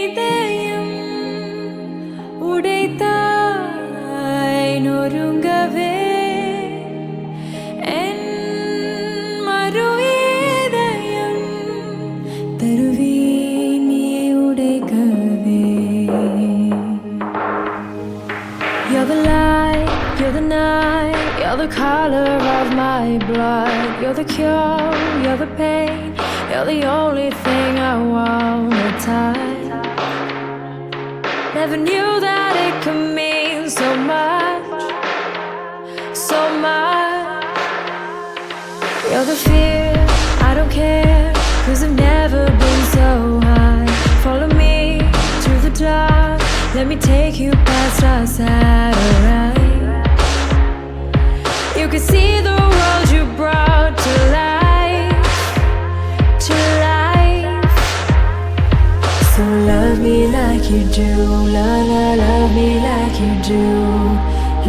இதயம் உடைத்தாய் நொறுங்கவே என் மறு இதயம் தருவேன் நீ உடைக்கவே. You're the light, you're the night, you're the color of my blood. You're the cure, you're the pain, you're the only thing I wanna touch. Never knew that it could mean so much, so much. You're the fear, I don't care, 'cause I've never been so high. Follow me to the dark, let me take you past our satellite. You can see the world you brought to life, to life. So love me like you do, la la, love me like you do.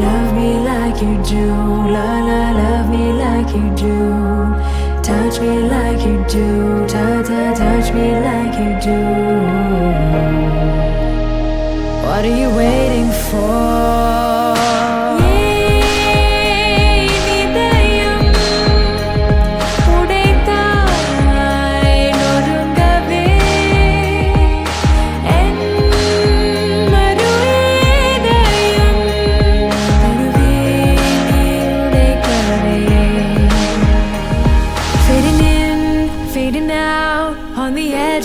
Love me like you do, la la, love me like you do. Touch me like you do, ta ta, touch me like you do. What are you waiting for?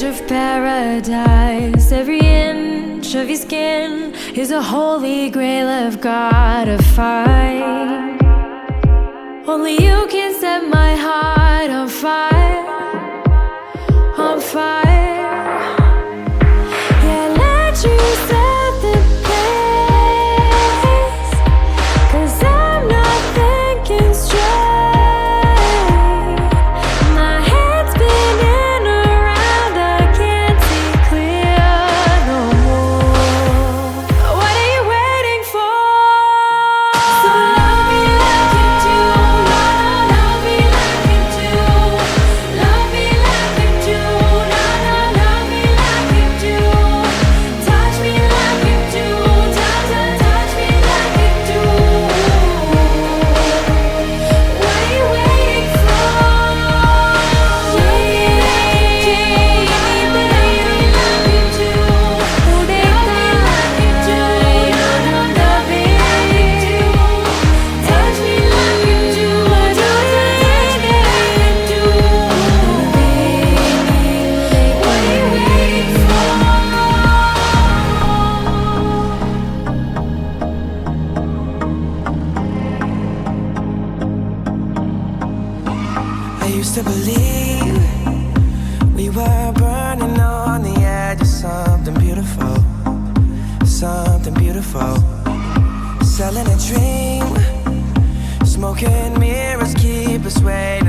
Of paradise, every inch of your skin is a holy grail I've gotta find. Only you can set my heart on fire, on fire. Yeah, let you set the pace, 'cause I'm not thinking straight. My head's spinning around, I can't see clear no more. What are you waiting for? So love me like you do, love me like you do. Love me like you do, love me like you do. Touch me like you do, touch me like you do. What are you waiting for? I used to believe we were burning on the edge of something beautiful, something beautiful. Selling a dream, smoking mirrors keep us waiting.